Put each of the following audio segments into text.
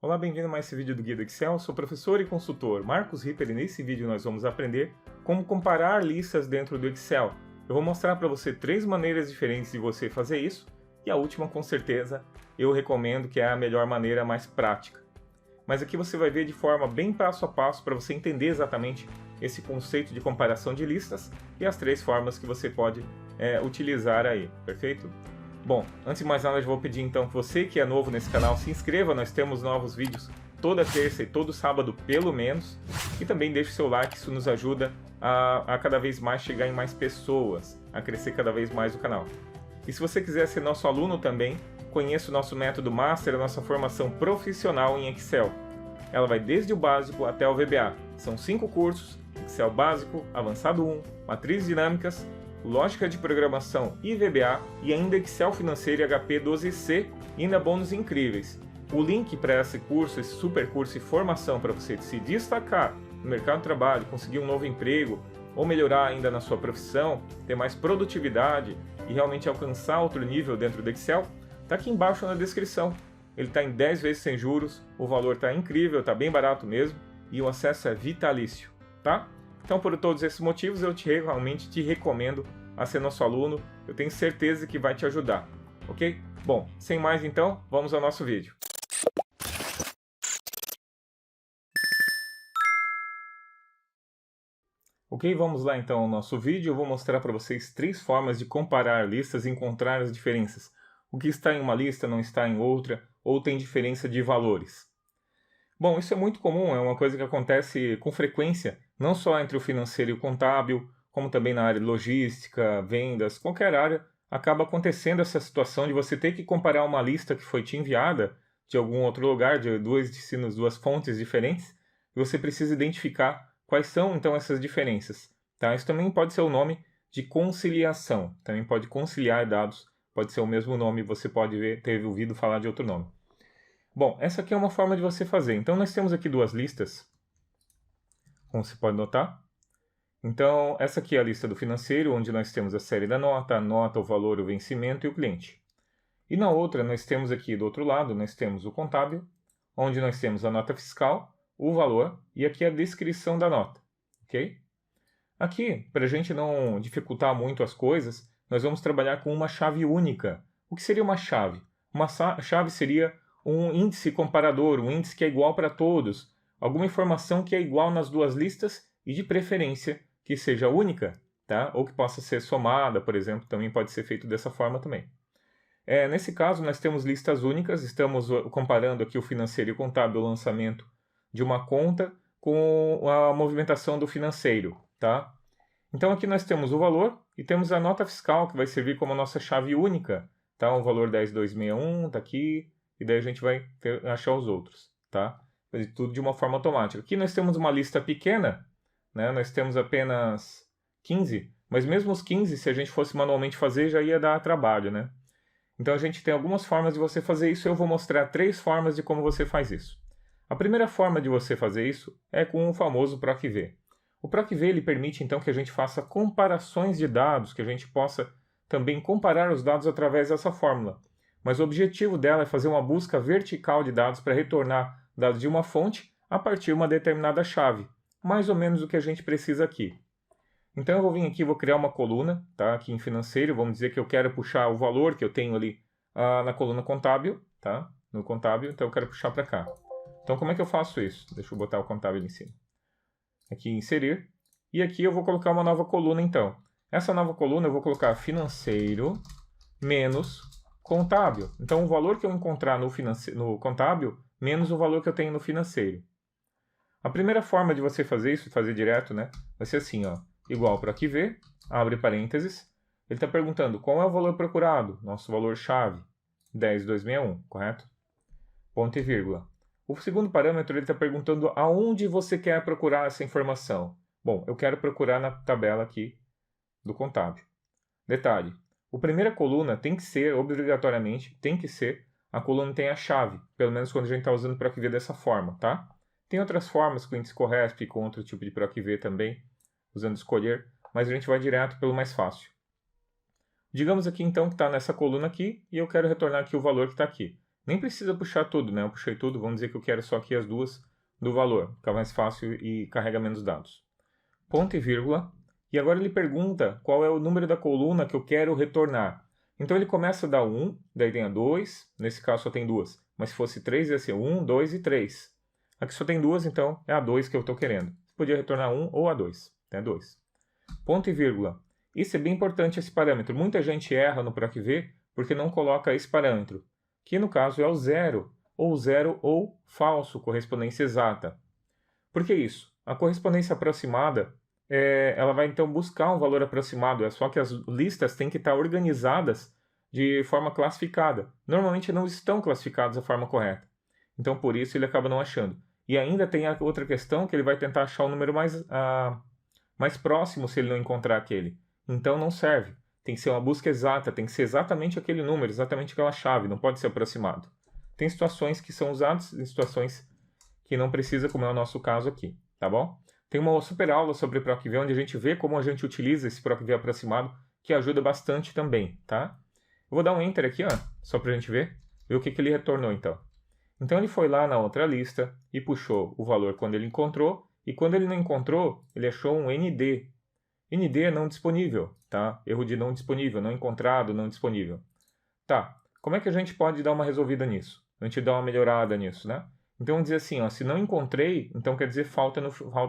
Olá, bem-vindo a mais esse vídeo do Guia do Excel. Sou professor e consultor Marcos Ripper e nesse vídeo nós vamos aprender como comparar listas dentro do Excel. Eu vou mostrar para você 3 maneiras diferentes de você fazer isso e a última, com certeza, eu recomendo que é a melhor maneira, mais prática. Mas aqui você vai ver de forma bem passo a passo para você entender exatamente esse conceito de comparação de listas e as 3 formas que você pode utilizar aí, perfeito? Bom, antes de mais nada eu vou pedir então que você que é novo nesse canal se inscreva, nós temos novos vídeos toda terça e todo sábado pelo menos, e também deixe seu like, isso nos ajuda a cada vez mais chegar em mais pessoas, a crescer cada vez mais o canal. E se você quiser ser nosso aluno também, conheça o nosso método Master, a nossa formação profissional em Excel. Ela vai desde o básico até o VBA, são 5 cursos, Excel básico, avançado 1, matrizes dinâmicas, lógica de programação e VBA e ainda Excel financeiro e HP 12C e ainda bônus incríveis. O link para esse curso, esse super curso e formação para você se destacar no mercado de trabalho, conseguir um novo emprego ou melhorar ainda na sua profissão, ter mais produtividade e realmente alcançar outro nível dentro do Excel, está aqui embaixo na descrição. Ele está em 10 vezes sem juros, o valor está incrível, está bem barato mesmo e o acesso é vitalício, tá? Então, por todos esses motivos, eu realmente te recomendo a ser nosso aluno. Eu tenho certeza que vai te ajudar, ok? Bom, sem mais então, vamos ao nosso vídeo. Ok, vamos lá então ao nosso vídeo. Eu vou mostrar para vocês 3 formas de comparar listas e encontrar as diferenças. O que está em uma lista não está em outra, ou tem diferença de valores. Bom, isso é muito comum, é uma coisa que acontece com frequência, não só entre o financeiro e o contábil, como também na área de logística, vendas, qualquer área, acaba acontecendo essa situação de você ter que comparar uma lista que foi te enviada de algum outro lugar, de duas fontes diferentes, e você precisa identificar quais são então essas diferenças. Tá? Isso também pode ser o nome de conciliação, também pode conciliar dados, pode ser o mesmo nome, você pode ter ouvido falar de outro nome. Bom, essa aqui é uma forma de você fazer. Então, nós temos aqui 2 listas, como você pode notar. Então, essa aqui é a lista do financeiro, onde nós temos a série da nota, a nota, o valor, o vencimento e o cliente. E na outra, nós temos aqui do outro lado, nós temos o contábil, onde nós temos a nota fiscal, o valor e aqui a descrição da nota, ok? Aqui, para a gente não dificultar muito as coisas, nós vamos trabalhar com uma chave única. O que seria uma chave? Uma chave seria um índice comparador, um índice que é igual para todos, alguma informação que é igual nas 2 listas e de preferência que seja única, tá? Ou que possa ser somada, por exemplo, também pode ser feito dessa forma também. Nesse caso, nós temos listas únicas, estamos comparando aqui o financeiro e o contábil, o lançamento de uma conta com a movimentação do financeiro, tá? Então aqui nós temos o valor e temos a nota fiscal, que vai servir como a nossa chave única, tá? O valor 10261 está aqui, e daí a gente vai achar os outros, tá? Tudo de uma forma automática. Aqui nós temos uma lista pequena, né? Nós temos apenas 15, mas mesmo os 15, se a gente fosse manualmente fazer, já ia dar trabalho, né? Então a gente tem algumas formas de você fazer isso, eu vou mostrar 3 formas de como você faz isso. A primeira forma de você fazer isso é com o famoso PROC-V. O PROC-V ele permite então que a gente faça comparações de dados, que a gente possa também comparar os dados através dessa fórmula. Mas o objetivo dela é fazer uma busca vertical de dados para retornar dados de uma fonte a partir de uma determinada chave, mais ou menos o que a gente precisa aqui. Então eu vou vir aqui e vou criar uma coluna, tá? Aqui em financeiro, vamos dizer que eu quero puxar o valor que eu tenho ali na coluna contábil, tá? No contábil, então eu quero puxar para cá. Então como é que eu faço isso? Deixa eu botar o contábil em cima. Aqui inserir, e aqui eu vou colocar uma nova coluna então. Essa nova coluna eu vou colocar financeiro menos contábil. Então o valor que eu encontrar no contábil menos o valor que eu tenho no financeiro. A primeira forma de você fazer isso, fazer direto, né, vai ser assim, ó, igual para aqui V, abre parênteses, ele está perguntando qual é o valor procurado, nosso valor-chave, 10261, correto? Ponto e vírgula. O segundo parâmetro ele está perguntando aonde você quer procurar essa informação. Bom, eu quero procurar na tabela aqui do contábil. Detalhe, a primeira coluna tem que ser, obrigatoriamente, tem que ser, a coluna tem a chave, pelo menos quando a gente está usando o PROC-V dessa forma, tá? Tem outras formas com índice Corresp, com outro tipo de PROC-V também, usando escolher, mas a gente vai direto pelo mais fácil. Digamos aqui então que está nessa coluna aqui, e eu quero retornar aqui o valor que está aqui. Nem precisa puxar tudo, né? Eu puxei tudo, vamos dizer que eu quero só aqui as duas do valor. Fica mais fácil e carrega menos dados. Ponto e vírgula. E agora ele pergunta qual é o número da coluna que eu quero retornar. Então ele começa a dar 1, daí tem a 2, nesse caso só tem 2. Mas se fosse 3, ia ser 1, 2 e 3. Aqui só tem 2, então é a 2 que eu estou querendo. Podia retornar 1 ou a 2. Tem a 2. Ponto e vírgula. Isso é bem importante, esse parâmetro. Muita gente erra no PROC-V porque não coloca esse parâmetro, que no caso é o 0, ou falso, correspondência exata. Por que isso? A correspondência aproximada, ela vai então buscar um valor aproximado, é só que as listas têm que estar organizadas de forma classificada. Normalmente não estão classificadas da forma correta. Então por isso ele acaba não achando. E ainda tem a outra questão, que ele vai tentar achar o número mais próximo se ele não encontrar aquele. Então não serve. Tem que ser uma busca exata, tem que ser exatamente aquele número, exatamente aquela chave, não pode ser aproximado. Tem situações que são usadas e situações que não precisa, como é o nosso caso aqui, tá bom? Tem uma super aula sobre PROC-V, onde a gente vê como a gente utiliza esse PROC-V aproximado, que ajuda bastante também, tá? Eu vou dar um Enter aqui, ó, só pra gente ver o que ele retornou então. Então ele foi lá na outra lista e puxou o valor quando ele encontrou, e quando ele não encontrou, ele achou um ND. ND é não disponível, tá? Erro de não disponível, não encontrado, não disponível. Tá, como é que a gente pode dar uma resolvida nisso? A gente dá uma melhorada nisso, né? Então vamos dizer assim, ó, se não encontrei, então quer dizer falta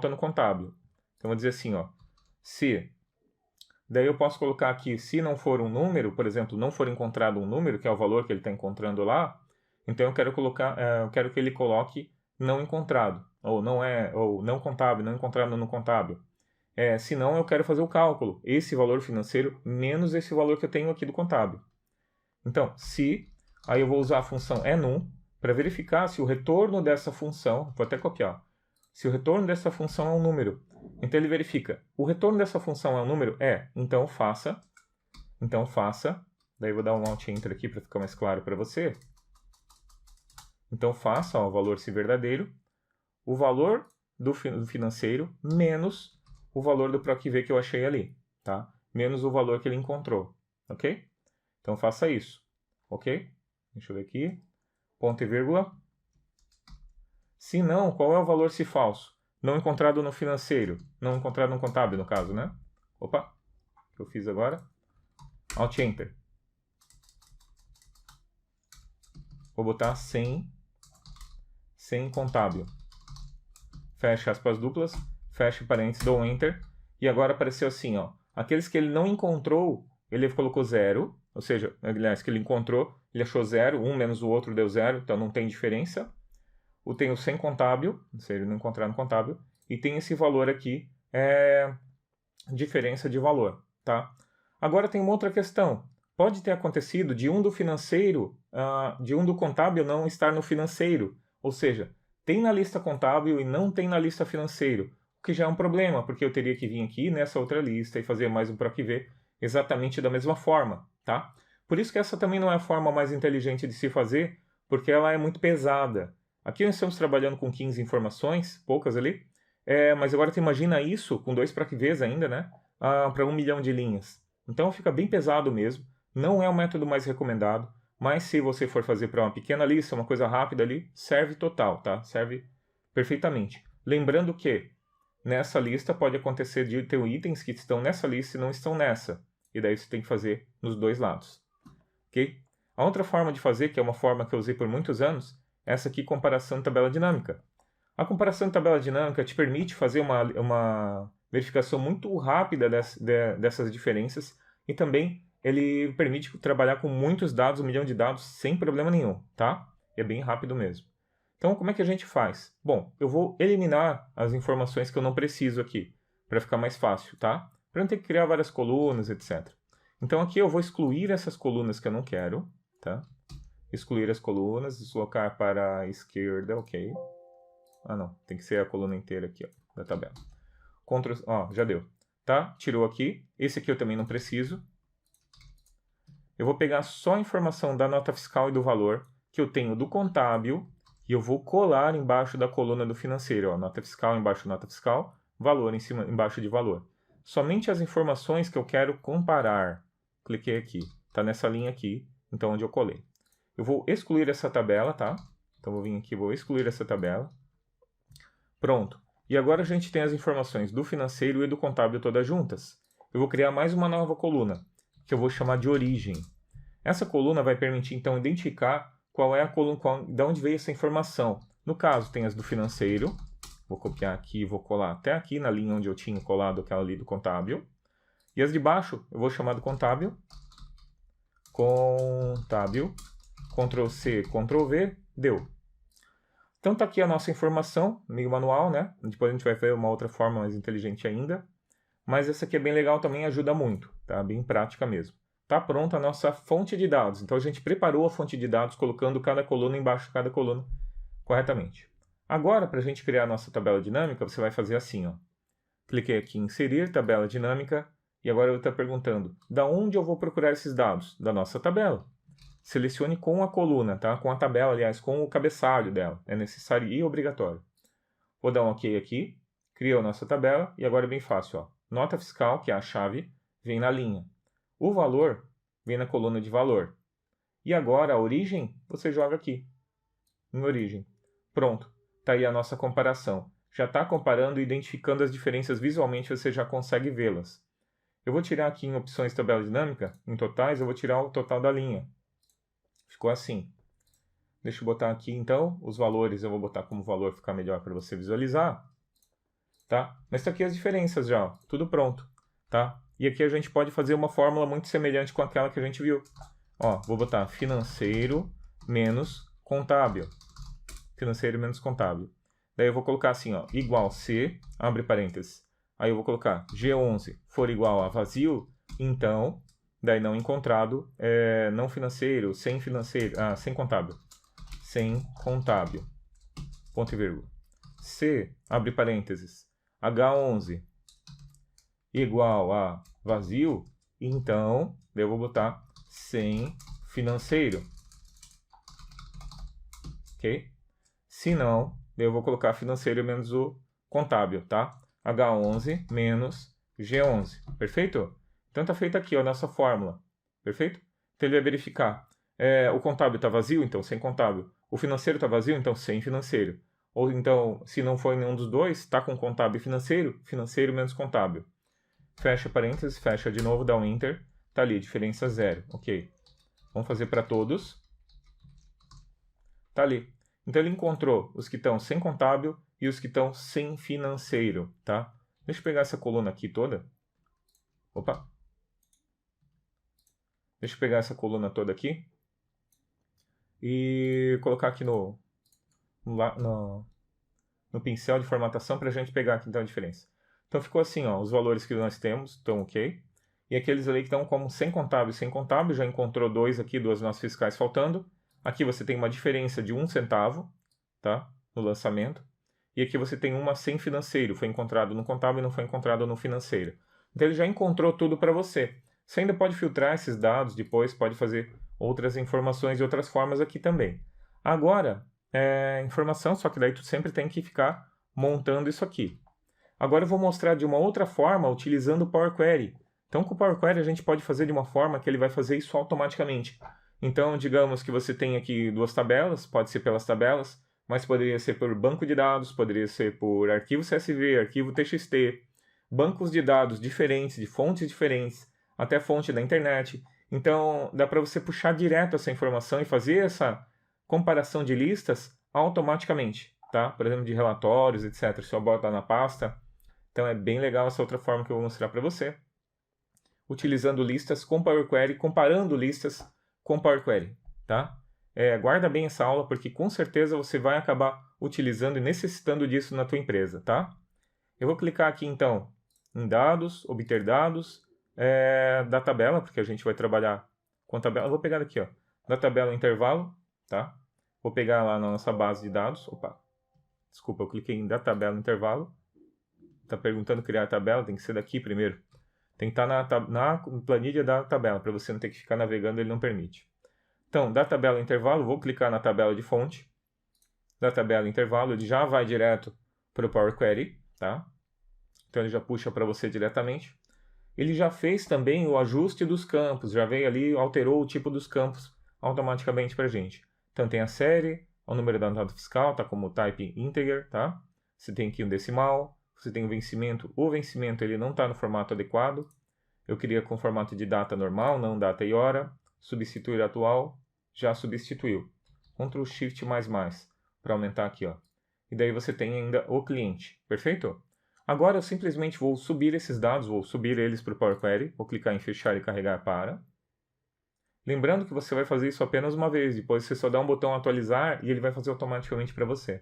no contábil. Então vou dizer assim, ó, se... Daí eu posso colocar aqui, se não for um número, por exemplo, não for encontrado um número, que é o valor que ele está encontrando lá, então eu quero eu quero que ele coloque não encontrado, ou não contábil, não encontrado no contábil. Senão eu quero fazer o cálculo, esse valor financeiro menos esse valor que eu tenho aqui do contábil. Então, se, aí eu vou usar a função enum para verificar se o retorno dessa função, vou até copiar, se o retorno dessa função é um número. Então ele verifica, o retorno dessa função é um número? Então faça, daí eu vou dar um Alt Enter aqui para ficar mais claro para você. Então faça, ó, o valor se verdadeiro, o valor do financeiro menos o valor do PROC-V que eu achei ali, tá? Menos o valor que ele encontrou, ok? Então faça isso, ok? Deixa eu ver aqui, ponto e vírgula. Se não, qual é o valor se falso? Não encontrado no financeiro, não encontrado no contábil, no caso, né? Opa, o que eu fiz agora? Alt Enter. Vou botar sem contábil. Fecha aspas duplas, fecha parênteses, dou Enter. E agora apareceu assim, ó. Aqueles que ele não encontrou, ele colocou 0. Ou seja, aliás, que ele encontrou, ele achou 0. Um menos o outro deu 0, então não tem diferença. Tem o sem contábil, ou seja, não encontrar no contábil. E tem esse valor aqui, diferença de valor, tá? Agora tem uma outra questão. Pode ter acontecido de um do financeiro, de um do contábil não estar no financeiro. Ou seja, tem na lista contábil e não tem na lista financeiro. O que já é um problema, porque eu teria que vir aqui nessa outra lista e fazer mais um PROC-V exatamente da mesma forma, tá? Por isso que essa também não é a forma mais inteligente de se fazer, porque ela é muito pesada. Aqui nós estamos trabalhando com 15 informações, poucas ali, mas agora tu imagina isso com 2 PROC-Vs ainda, né? Para 1 milhão de linhas. Então fica bem pesado mesmo, não é o método mais recomendado, mas se você for fazer para uma pequena lista, uma coisa rápida ali, serve total, tá? Serve perfeitamente. Lembrando que nessa lista pode acontecer de ter itens que estão nessa lista e não estão nessa. E daí você tem que fazer nos dois lados. Ok? A outra forma de fazer, que é uma forma que eu usei por muitos anos, é essa aqui, comparação de tabela dinâmica. A comparação de tabela dinâmica te permite fazer uma verificação muito rápida dessas diferenças e também ele permite trabalhar com muitos dados, 1 milhão de dados, sem problema nenhum, tá? É bem rápido mesmo. Então, como é que a gente faz? Bom, eu vou eliminar as informações que eu não preciso aqui, para ficar mais fácil, tá? Para não ter que criar várias colunas, etc. Então, aqui eu vou excluir essas colunas que eu não quero, tá? Excluir as colunas, deslocar para a esquerda, ok. Não, tem que ser a coluna inteira aqui, ó, da tabela. Já deu, tá? Tirou aqui. Esse aqui eu também não preciso. Eu vou pegar só a informação da nota fiscal e do valor que eu tenho do contábil e eu vou colar embaixo da coluna do financeiro, ó, nota fiscal embaixo nota fiscal, valor embaixo de valor. Somente as informações que eu quero comparar. Cliquei aqui, está nessa linha aqui, então onde eu colei. eu vou excluir essa tabela, tá? Então, vou vir aqui, vou excluir essa tabela. Pronto. E agora a gente tem as informações do financeiro e do contábil todas juntas. Eu vou criar mais uma nova coluna, que eu vou chamar de origem. Essa coluna vai permitir, então, identificar qual é a coluna, de onde veio essa informação. No caso, tem as do financeiro. Vou copiar aqui e vou colar até aqui na linha onde eu tinha colado aquela ali do contábil. E as de baixo, eu vou chamar do contábil. Contábil. Ctrl+C, Ctrl+V, deu. Então tá aqui a nossa informação, meio manual, né? Depois a gente vai ver uma outra forma mais inteligente ainda. Mas essa aqui é bem legal também, ajuda muito, tá? Bem prática mesmo. Tá pronta a nossa fonte de dados. Então a gente preparou a fonte de dados colocando cada coluna embaixo de cada coluna corretamente. Agora, para a gente criar a nossa tabela dinâmica, você vai fazer assim, ó. Cliquei aqui em inserir tabela dinâmica e agora eu estou perguntando, da onde eu vou procurar esses dados? Da nossa tabela. Selecione com a coluna, tá? Com a tabela, aliás, com o cabeçalho dela. É necessário e obrigatório. Vou dar um OK aqui, criou a nossa tabela e agora é bem fácil, ó. Nota fiscal, que é a chave, vem na linha. O valor vem na coluna de valor. E agora a origem, você joga aqui, em origem. Pronto, está aí a nossa comparação. Já está comparando e identificando as diferenças visualmente, você já consegue vê-las. Eu vou tirar aqui em opções tabela dinâmica, em totais, eu vou tirar o total da linha. Ficou assim. Deixa eu botar aqui então, os valores, eu vou botar como valor, ficar melhor para você visualizar. Tá? Mas está aqui as diferenças já, ó, tudo pronto. Tá? E aqui a gente pode fazer uma fórmula muito semelhante com aquela que a gente viu. Ó, vou botar financeiro menos contábil. Financeiro menos contábil. Daí eu vou colocar assim, ó, igual C, abre parênteses. Aí eu vou colocar G11 for igual a vazio, então, daí não encontrado, não financeiro, sem financeiro, sem contábil. Sem contábil. Ponto e vírgula. C, abre parênteses, H11 igual a vazio, então, daí eu vou botar sem financeiro. Ok? Se não, daí eu vou colocar financeiro menos o contábil, tá? H11 menos G11, perfeito? Então tá feita aqui ó, a nossa fórmula, perfeito? Então ele vai verificar, o contábil está vazio, então sem contábil. O financeiro está vazio, então sem financeiro. Ou então, se não for nenhum dos dois, está com contábil e financeiro, financeiro menos contábil. Fecha parênteses, fecha de novo, dá um Enter, tá ali, diferença 0, ok. Vamos fazer para todos. Tá ali. Então ele encontrou os que estão sem contábil e os que estão sem financeiro, tá? Deixa eu pegar essa coluna aqui toda. Opa! Deixa eu pegar essa coluna toda aqui e colocar aqui no pincel de formatação para a gente pegar aqui então a diferença. Então ficou assim, ó, os valores que nós temos estão ok. E aqueles ali que estão como sem contábil, já encontrou dois aqui, duas notas fiscais faltando. Aqui você tem uma diferença de 1 centavo, tá? No lançamento. E aqui você tem uma sem financeiro, foi encontrado no contábil e não foi encontrado no financeiro. Então ele já encontrou tudo para você. Você ainda pode filtrar esses dados depois, pode fazer outras informações de outras formas aqui também. Agora, informação, só que daí tu sempre tem que ficar montando isso aqui. Agora eu vou mostrar de uma outra forma, utilizando o Power Query. Então com o Power Query a gente pode fazer de uma forma que ele vai fazer isso automaticamente. Então, digamos que você tem aqui duas tabelas, pode ser pelas tabelas, mas poderia ser por banco de dados, poderia ser por arquivo CSV, arquivo TXT, bancos de dados diferentes, de fontes diferentes, até fonte da internet. Então, dá para você puxar direto essa informação e fazer essa comparação de listas automaticamente, tá? Por exemplo, de relatórios, etc. Só bota na pasta. Então, é bem legal essa outra forma que eu vou mostrar para você. Utilizando listas com Power Query, comparando listas com Power Query, tá? Guarda bem essa aula, porque com certeza você vai acabar utilizando e necessitando disso na tua empresa, tá? Eu vou clicar aqui, então, em dados, obter dados, da tabela, porque a gente vai trabalhar com tabela. Eu vou pegar aqui, ó, da tabela intervalo, tá? Vou pegar lá na nossa base de dados. Opa, desculpa, eu cliquei em da tabela intervalo. Tá perguntando criar a tabela, tem que ser daqui primeiro. Tem que estar na planilha da tabela, para você não ter que ficar navegando, ele não permite. Então, da tabela intervalo, vou clicar na tabela de fonte. Da tabela intervalo, ele já vai direto para o Power Query, tá? Então, ele já puxa para você diretamente. Ele já fez também o ajuste dos campos, já veio ali, alterou o tipo dos campos automaticamente para a gente. Então tem a série, o número da nota fiscal, está como type integer, tá? Você tem aqui um decimal, você tem o vencimento ele não está no formato adequado. Eu queria com formato de data normal, não data e hora. Substituir atual, já substituiu. Ctrl Shift++, para aumentar aqui, ó. E daí você tem ainda o cliente, perfeito? Agora eu simplesmente vou subir esses dados, vou subir eles para o Power Query, vou clicar em fechar e carregar para. Lembrando que você vai fazer isso apenas uma vez, depois você só dá um botão atualizar e ele vai fazer automaticamente para você.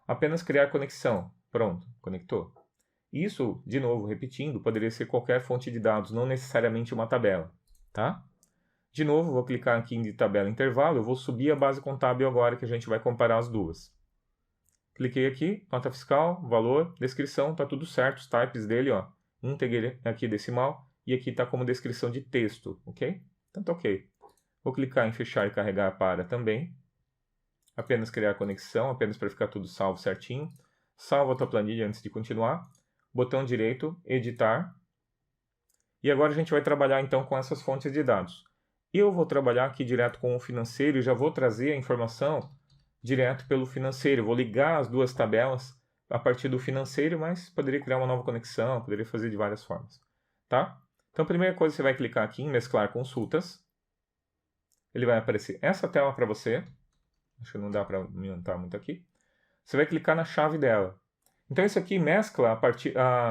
Apenas criar conexão, pronto, conectou. Isso, de novo, repetindo, poderia ser qualquer fonte de dados, não necessariamente uma tabela, tá? De novo, vou clicar aqui em tabela intervalo, eu vou subir a base contábil agora que a gente vai comparar as duas. Cliquei aqui, nota fiscal, valor, descrição, tá tudo certo, os types dele, ó, integer aqui decimal, e aqui está como descrição de texto, ok? Então tá ok. Vou clicar em fechar e carregar para também. Apenas criar conexão, apenas para ficar tudo salvo certinho. Salva a tua planilha antes de continuar. Botão direito, editar. E agora a gente vai trabalhar então com essas fontes de dados. Eu vou trabalhar aqui direto com o financeiro e já vou trazer a informação direto pelo financeiro. Vou ligar as duas tabelas a partir do financeiro, mas poderia criar uma nova conexão, poderia fazer de várias formas. Tá? Então a primeira coisa você vai clicar aqui em mesclar consultas. Ele vai aparecer essa tela para você. Acho que não dá para aumentar muito aqui. Você vai clicar na chave dela. Então isso aqui mescla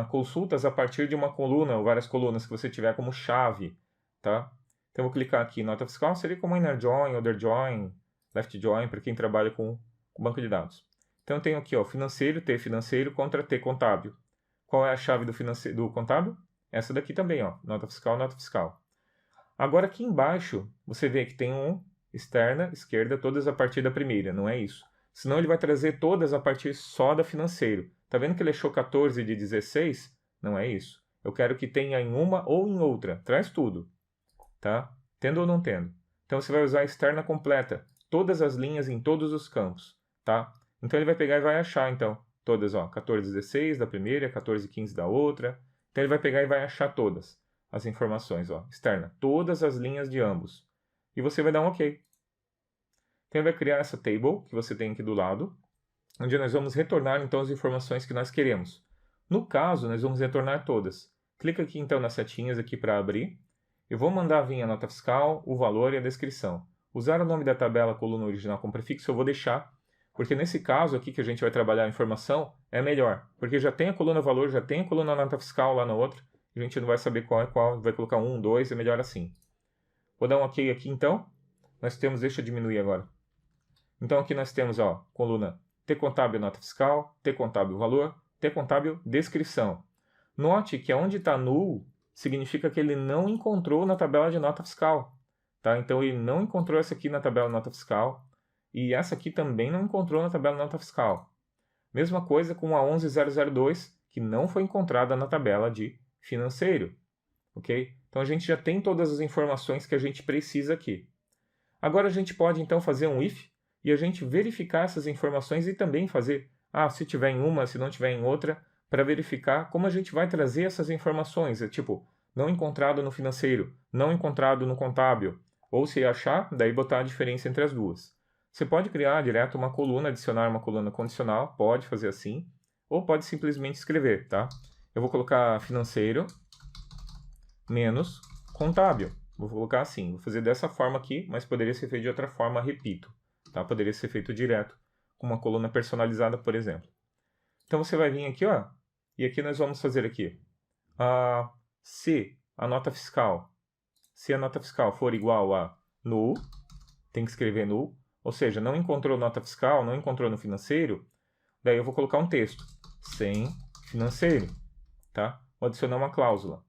consultas a partir de uma coluna ou várias colunas que você tiver como chave, tá? Então eu vou clicar aqui, nota fiscal seria como inner join, outer join, left join, para quem trabalha com banco de dados. Então eu tenho aqui, ó, financeiro, T financeiro contra T contábil. Qual é a chave do contábil? Essa daqui também, ó, nota fiscal, nota fiscal. Agora aqui embaixo, você vê que tem um externa, esquerda, todas a partir da primeira, não é isso. Senão ele vai trazer todas a partir só da financeiro. Tá vendo que ele achou 14 de 16? Não é isso. Eu quero que tenha em uma ou em outra. Traz tudo, tá? Tendo ou não tendo. Então você vai usar a externa completa. Todas as linhas em todos os campos, tá? Então ele vai pegar e vai achar, então, todas, ó, 14 16 da primeira, 14 15 da outra. Então ele vai pegar e vai achar todas as informações, ó, externa. Todas as linhas de ambos. E você vai dar um OK. Então ele vai criar essa table que você tem aqui do lado, onde nós vamos retornar então as informações que nós queremos. No caso, nós vamos retornar todas. Clica aqui então nas setinhas aqui para abrir. Eu vou mandar vir a nota fiscal, o valor e a descrição. Usar o nome da tabela coluna original como prefixo eu vou deixar, porque nesse caso aqui que a gente vai trabalhar a informação é melhor, porque já tem a coluna valor, já tem a coluna nota fiscal lá na outra, a gente não vai saber qual é qual, vai colocar 1, 2, é melhor assim. Vou dar um OK aqui então. Nós temos, deixa eu diminuir agora. Então aqui nós temos, ó, coluna T contábil nota fiscal, T contábil valor, T contábil descrição. Note que onde está null significa que ele não encontrou na tabela de nota fiscal. Tá? Então ele não encontrou essa aqui na tabela de nota fiscal e essa aqui também não encontrou na tabela de nota fiscal. Mesma coisa com a 11002, que não foi encontrada na tabela de financeiro. Ok? Então a gente já tem todas as informações que a gente precisa aqui. Agora a gente pode então fazer um if e a gente verificar essas informações e também fazer, se tiver em uma, se não tiver em outra, para verificar como a gente vai trazer essas informações. É tipo, não encontrado no financeiro, não encontrado no contábil. Ou se achar, daí botar a diferença entre as duas. Você pode criar direto uma coluna, adicionar uma coluna condicional, pode fazer assim, ou pode simplesmente escrever, tá? Eu vou colocar financeiro menos contábil. Vou colocar assim, vou fazer dessa forma aqui, mas poderia ser feito de outra forma, repito. Tá? Poderia ser feito direto, com uma coluna personalizada, por exemplo. Então você vai vir aqui, ó, e aqui nós vamos fazer aqui. Se a nota fiscal for igual a null, tem que escrever null, ou seja, não encontrou nota fiscal, não encontrou no financeiro, daí eu vou colocar um texto, sem financeiro, tá? Vou adicionar uma cláusula.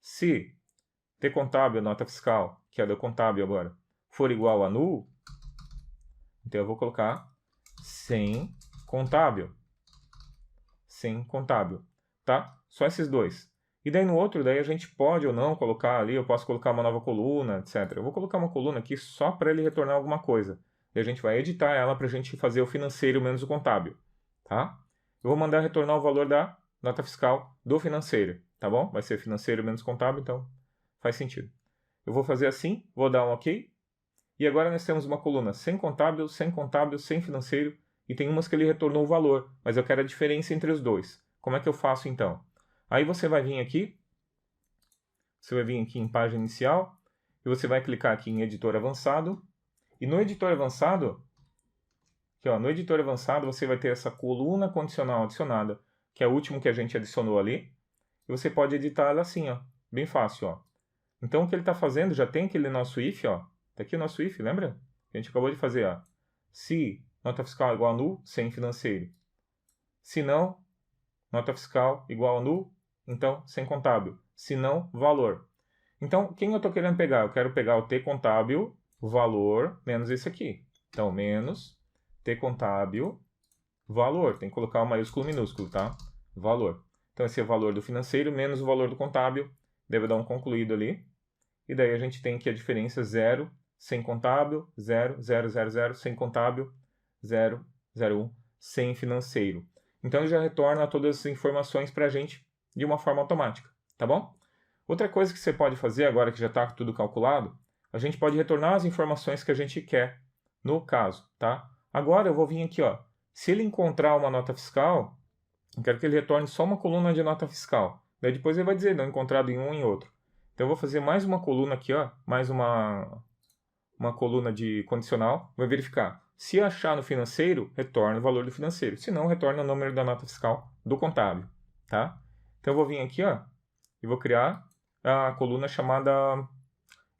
Se T contábil, nota fiscal, que é do contábil agora, for igual a null, então eu vou colocar sem contábil. Sem contábil, tá? Só esses dois. E daí no outro, daí a gente pode ou não colocar ali, eu posso colocar uma nova coluna, etc. Eu vou colocar uma coluna aqui só para ele retornar alguma coisa. E a gente vai editar ela para a gente fazer o financeiro menos o contábil, tá? Eu vou mandar retornar o valor da nota fiscal do financeiro, tá bom? Vai ser financeiro menos contábil, então faz sentido. Eu vou fazer assim, vou dar um OK. E agora nós temos uma coluna sem contábil, sem financeiro, e tem umas que ele retornou o valor, mas eu quero a diferença entre os dois. Como é que eu faço então? Aí você vai vir aqui em página inicial, e você vai clicar aqui em editor avançado, e no editor avançado, aqui, ó, no editor avançado você vai ter essa coluna condicional adicionada, que é o último que a gente adicionou ali, e você pode editar ela assim, ó, bem fácil, ó. Então o que ele está fazendo, já tem aquele nosso if, ó, tá aqui o nosso if, lembra? A gente acabou de fazer, ó, se nota fiscal igual a null, sem financeiro. Se não, nota fiscal igual a null, então sem contábil. Se não, valor. Então, quem eu estou querendo pegar? Eu quero pegar o T contábil, valor, menos esse aqui. Então, menos T contábil, valor. Tem que colocar o maiúsculo minúsculo, tá? Valor. Então, esse é o valor do financeiro menos o valor do contábil. Deve dar um concluído ali. E daí a gente tem aqui a diferença 0, sem contábil, 0, 0, 0, 0, sem contábil, 0, 0, 1, sem financeiro. Então, ele já retorna todas as informações para a gente de uma forma automática, tá bom? Outra coisa que você pode fazer, agora que já está tudo calculado, a gente pode retornar as informações que a gente quer no caso, tá? Agora eu vou vir aqui, ó. Se ele encontrar uma nota fiscal, eu quero que ele retorne só uma coluna de nota fiscal. Daí depois ele vai dizer, não encontrado em um e em outro. Então eu vou fazer mais uma coluna aqui, ó, mais uma coluna de condicional, vai verificar. Se achar no financeiro, retorna o valor do financeiro. Se não, retorna o número da nota fiscal do contábil, tá? Então eu vou vir aqui, ó, e vou criar a coluna chamada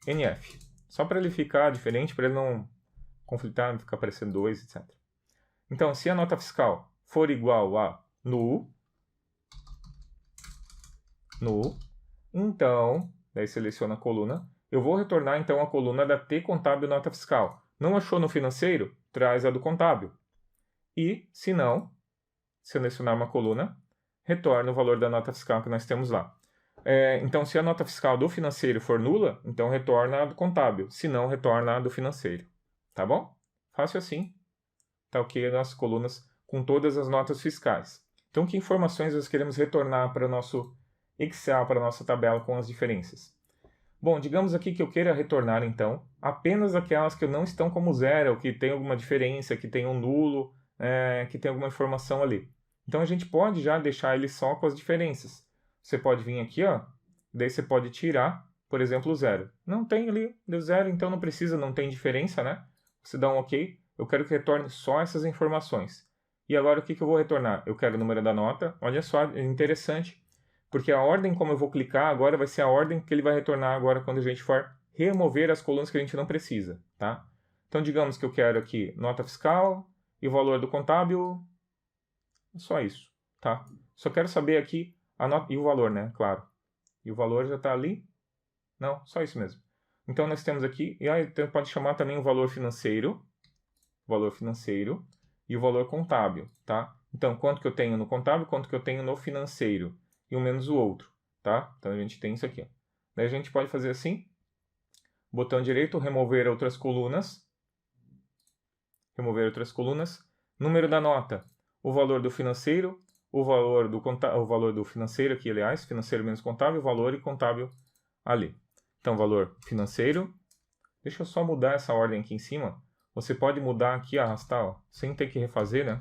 NF. Só para ele ficar diferente, para ele não conflitar, não ficar aparecendo 2, etc. Então, se a nota fiscal for igual a null, então, daí seleciona a coluna, eu vou retornar então a coluna da T contábil nota fiscal. Não achou no financeiro? Traz a do contábil. E, se não, selecionar uma coluna, retorna o valor da nota fiscal que nós temos lá. Então, se a nota fiscal do financeiro for nula, então retorna a do contábil. Se não, retorna a do financeiro. Tá bom? Fácil assim. Tá ok as nossas colunas com todas as notas fiscais. Então, que informações nós queremos retornar para o nosso Excel, para a nossa tabela com as diferenças? Bom, digamos aqui que eu queira retornar, então, apenas aquelas que não estão como zero, que tem alguma diferença, que tem um nulo, que tem alguma informação ali. Então, a gente pode já deixar ele só com as diferenças. Você pode vir aqui, ó, daí você pode tirar, por exemplo, o zero. Não tem ali, deu zero, então não precisa, não tem diferença, né? Você dá um OK, eu quero que retorne só essas informações. E agora o que eu vou retornar? Eu quero o número da nota, olha só, é interessante, porque a ordem como eu vou clicar agora vai ser a ordem que ele vai retornar agora quando a gente for remover as colunas que a gente não precisa, tá? Então, digamos que eu quero aqui nota fiscal e o valor do contábil, só isso, tá? Só quero saber aqui a nota e o valor, né? Claro. E o valor já está ali? Não, só isso mesmo. Então, nós temos aqui, e aí pode chamar também o valor financeiro e o valor contábil, tá? Então, quanto que eu tenho no contábil, quanto que eu tenho no financeiro, e um menos o outro, tá? Então, a gente tem isso aqui, ó. Daí a gente pode fazer assim, botão direito, remover outras colunas, número da nota, o valor do financeiro, o valor do financeiro aqui, aliás, financeiro menos contábil, valor e contábil ali. Então, valor financeiro. Deixa eu só mudar essa ordem aqui em cima. Você pode mudar aqui, arrastar, ó, sem ter que refazer, né?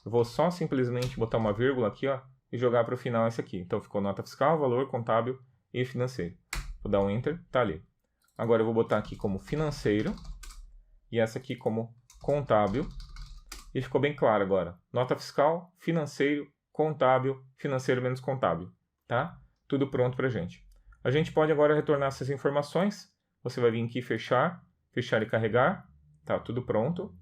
Eu vou só simplesmente botar uma vírgula aqui, ó, e jogar para o final esse aqui. Então, ficou nota fiscal, valor, contábil e financeiro. Vou dar um Enter, tá ali. Agora, eu vou botar aqui como financeiro e essa aqui como contábil. E ficou bem claro agora. Nota fiscal, financeiro, contábil, financeiro menos contábil, tá? Tudo pronto pra gente. A gente pode agora retornar essas informações. Você vai vir aqui fechar e carregar. Tá, tudo pronto.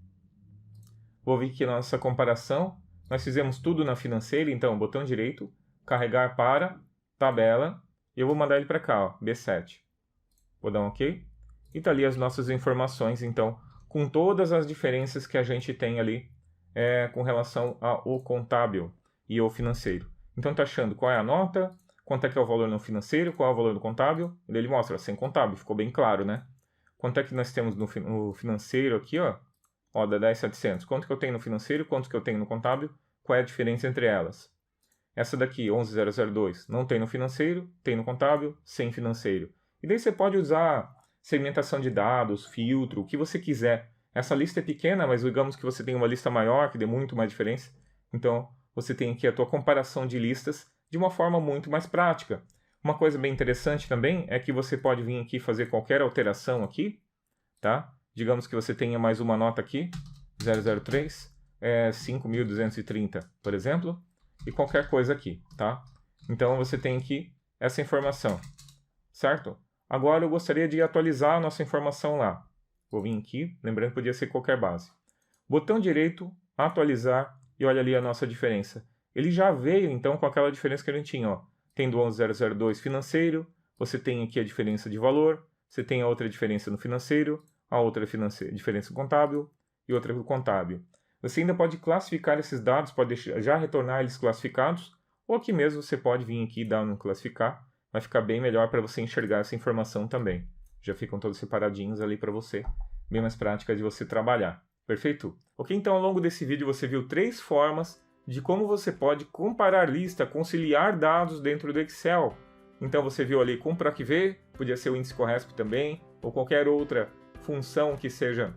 Vou vir aqui na nossa comparação. Nós fizemos tudo na financeira, então, botão direito, carregar para, tabela, e eu vou mandar ele para cá, ó, B7. Vou dar um OK. E tá ali as nossas informações, então, com todas as diferenças que a gente tem ali com relação ao contábil e ao financeiro. Então, tá achando qual é a nota, quanto é que é o valor no financeiro, qual é o valor do contábil. E ele mostra, sem contábil, ficou bem claro, né? Quanto é que nós temos no financeiro aqui, ó? Ó, da 10.700. Quanto que eu tenho no financeiro, quanto que eu tenho no contábil, qual é a diferença entre elas? Essa daqui, 11.002, não tem no financeiro, tem no contábil, sem financeiro. E daí você pode usar segmentação de dados, filtro, o que você quiser. Essa lista é pequena, mas digamos que você tem uma lista maior, que dê muito mais diferença. Então, você tem aqui a tua comparação de listas de uma forma muito mais prática. Uma coisa bem interessante também é que você pode vir aqui fazer qualquer alteração aqui, tá? Digamos que você tenha mais uma nota aqui, 003, 5.230, por exemplo, e qualquer coisa aqui, tá? Então, você tem aqui essa informação, certo? Agora, eu gostaria de atualizar a nossa informação lá. Vou vir aqui, lembrando que podia ser qualquer base. Botão direito, atualizar, e olha ali a nossa diferença. Ele já veio, então, com aquela diferença que a gente tinha, ó. Tem do 11002 financeiro, você tem aqui a diferença de valor, você tem a outra diferença no financeiro, a outra diferença contábil e outra contábil. Você ainda pode classificar esses dados, pode já retornar eles classificados, ou aqui mesmo você pode vir aqui e dar um classificar, vai ficar bem melhor para você enxergar essa informação também. Já ficam todos separadinhos ali para você, bem mais prática de você trabalhar. Perfeito? Ok, então ao longo desse vídeo você viu 3 formas de como você pode comparar lista, conciliar dados dentro do Excel. Então você viu ali com PROC-V, podia ser o índice Corresp também, ou qualquer outra função que seja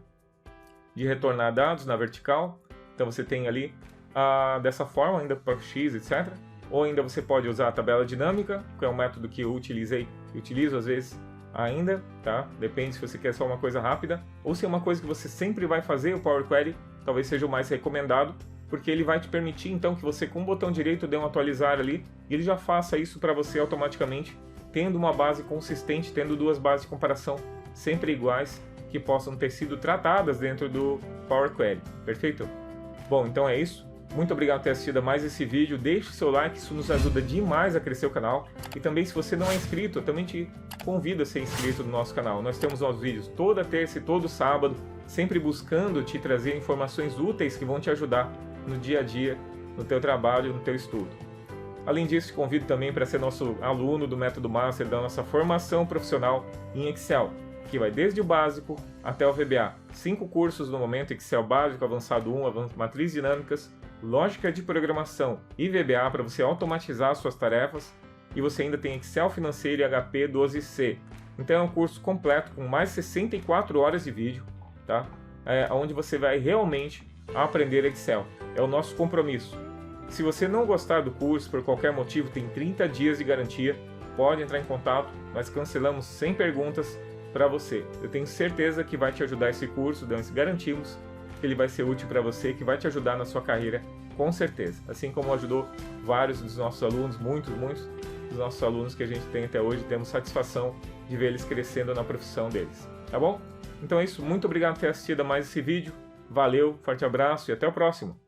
de retornar dados na vertical. Então você tem ali dessa forma, ainda PROC-X, etc. Ou ainda você pode usar a tabela dinâmica, que é um método que eu utilizo às vezes ainda, tá? Depende se você quer só uma coisa rápida, ou se é uma coisa que você sempre vai fazer, o Power Query talvez seja o mais recomendado, porque ele vai te permitir então que você com o botão direito dê um atualizar ali, e ele já faça isso para você automaticamente, tendo uma base consistente, tendo 2 bases de comparação sempre iguais, que possam ter sido tratadas dentro do Power Query, perfeito? Bom, então é isso. Muito obrigado por ter assistido a mais esse vídeo. Deixe seu like, isso nos ajuda demais a crescer o canal. E também, se você não é inscrito, eu também te convido a ser inscrito no nosso canal. Nós temos nossos vídeos toda terça e todo sábado, sempre buscando te trazer informações úteis que vão te ajudar no dia a dia, no teu trabalho, no teu estudo. Além disso, te convido também para ser nosso aluno do Método Master da nossa formação profissional em Excel, que vai desde o básico até o VBA. 5 cursos no momento: Excel básico, avançado 1, matrizes dinâmicas, lógica de programação e VBA para você automatizar suas tarefas, e você ainda tem Excel financeiro e HP 12C. Então é um curso completo com mais de 64 horas de vídeo, tá? Onde você vai realmente aprender Excel. É o nosso compromisso. Se você não gostar do curso por qualquer motivo, tem 30 dias de garantia, pode entrar em contato, nós cancelamos sem perguntas para você. Eu tenho certeza que vai te ajudar esse curso, nós garantimos que ele vai ser útil para você, que vai te ajudar na sua carreira, com certeza. Assim como ajudou vários dos nossos alunos, muitos dos nossos alunos que a gente tem até hoje, temos satisfação de ver eles crescendo na profissão deles. Tá bom? Então é isso, muito obrigado por ter assistido a mais esse vídeo. Valeu, forte abraço e até o próximo!